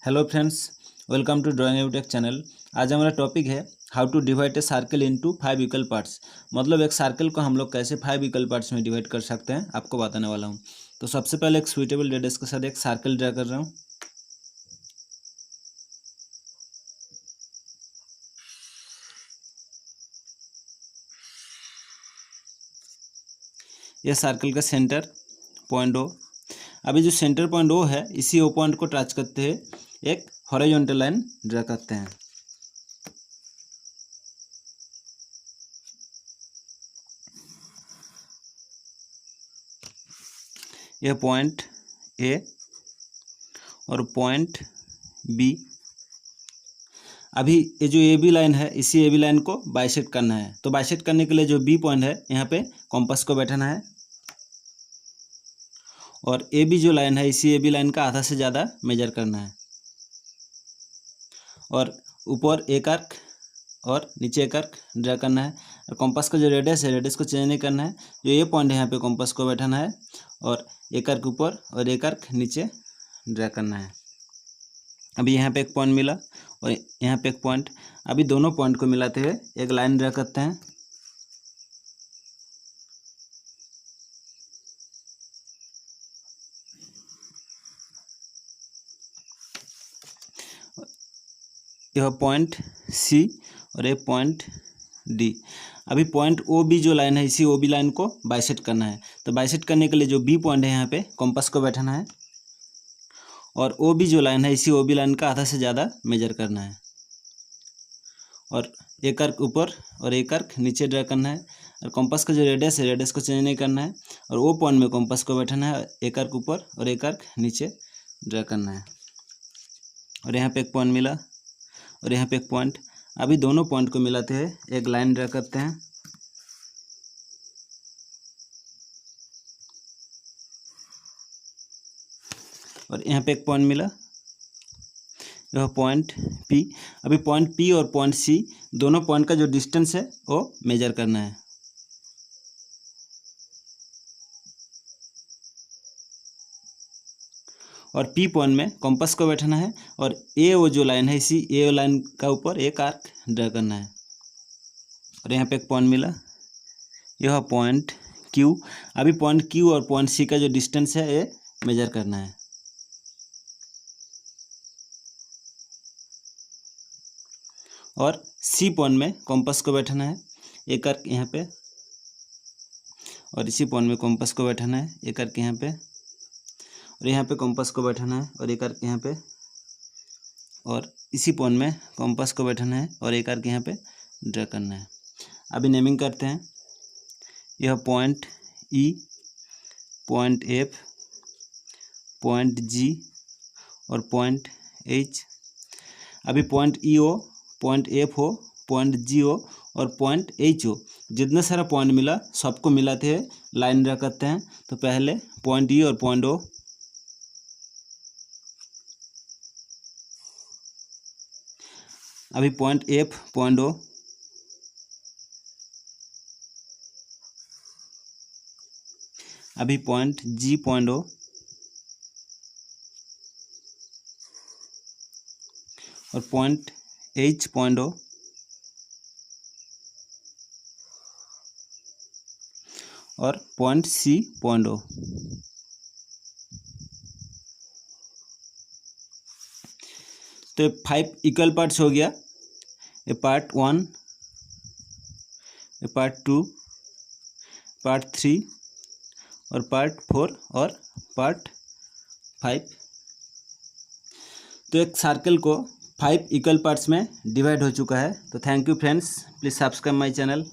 Hello friends, welcome to drawing एवटेक channel. आज हमारा टॉपिक है how to divide a circle into 5 equal parts. मतलब एक सर्कल को हम लोग कैसे 5 इक्वल पार्ट्स में डिवाइड कर सकते हैं आपको बताने वाला हूं। तो सबसे पहले एक सुइटेबल रेडियस के साथ एक सर्कल ड्रा कर रहा हूं। यह सर्कल का सेंटर पॉइंट ओ। अभी जो सेंटर पॉइंट ओ है, इसी ओ पॉइंट को टच करते हुए एक हॉरिजॉन्टल लाइन ड्रा करते हैं। यह पॉइंट ए और पॉइंट बी। अभी ये जो ए बी लाइन है, इसी ए बी लाइन को बाइसेक्ट करना है। तो बाइसेक्ट करने के लिए जो बी पॉइंट है, यहाँ पे कॉम्पास को बैठाना है और ए बी जो लाइन है, इसी ए बी लाइन का आधा से ज़्यादा मेजर करना है और ऊपर एक आर्क और नीचे एक आर्क ड्रा करना है। और कॉम्पास का जो रेडियस है, रेडियस को चेंज नहीं करना है। जो ये पॉइंट है, यहाँ पे कॉम्पास को बैठाना है और एक आर्क ऊपर और एक आर्क नीचे ड्रा करना है। अभी यहाँ पे एक पॉइंट मिला और यहाँ पे एक पॉइंट। अभी दोनों पॉइंट को मिलाते हुए एक लाइन ड्रा करते हैं। यह पॉइंट सी और ये पॉइंट डी। अभी पॉइंट ओ बी जो लाइन है, इसी ओ बी लाइन को बाइसेक्ट करना है। तो बाइसेक्ट करने के लिए जो बी पॉइंट है, यहाँ पे कॉम्पास को बैठाना है और ओ बी जो लाइन है, इसी ओ बी लाइन का आधा से ज़्यादा मेजर करना है और एक आर्क ऊपर और एक आर्क नीचे ड्रा करना है। और कॉम्पास का जो रेडियस है, रेडियस को चेंज नहीं करना है और वो पॉइंट में कॉम्पास को बैठाना है। एक आर्क ऊपर और एक आर्क नीचे ड्रा करना है और यहाँ पे एक पॉइंट मिला और यहाँ पे एक पॉइंट। अभी दोनों पॉइंट को मिलाते हुए एक लाइन ड्रा करते हैं। और यहाँ पे एक पॉइंट मिला, यह पॉइंट पी। अभी पॉइंट पी और पॉइंट सी दोनों पॉइंट का जो डिस्टेंस है वो मेजर करना है। और पी पॉइंट में कॉम्पास को बैठाना है और ए वो जो लाइन है, इसी ए लाइन का ऊपर एक आर्क ड्रा करना है। और यहाँ पे एक पॉइंट मिला, यह पॉइंट क्यू। अभी पॉइंट क्यू और पॉइंट सी का जो डिस्टेंस है, ये मेजर करना है। और सी पॉइंट में कॉम्पास को बैठाना है, एक आर्क यहाँ पे और इसी पॉइंट में कॉम्पास को बैठाना है, एक आर्क यहाँ पे और यहाँ पे कॉम्पास को बैठाना है और एक आर्क यहाँ पे और इसी पॉइंट में कॉम्पास को बैठाना है और एक आर्क यहाँ पे ड्रा करना है। अभी नेमिंग करते हैं। यह point E, point F, point G और पॉइंट एच। अभी पॉइंट ई हो, पॉइंट एफ हो, पॉइंट जी हो और पॉइंट एच हो, जितना सारा पॉइंट मिला सबको मिलाते हैं, लाइन ड्रा करते हैं। तो पहले पॉइंट ई और पॉइंट ओ, अभी पॉइंट एफ, पॉइंट ओ, अभी पॉइंट जी, पॉइंट ओ और पॉइंट एच, पॉइंट ओ और पॉइंट सी, पॉइंट ओ। तो ये 5 इक्वल पार्ट्स हो गया। ये पार्ट 1, ये पार्ट 2, पार्ट 3 और पार्ट 4 और पार्ट 5। तो एक सर्कल को 5 इक्वल पार्ट्स में डिवाइड हो चुका है। तो thank you friends, please subscribe my channel.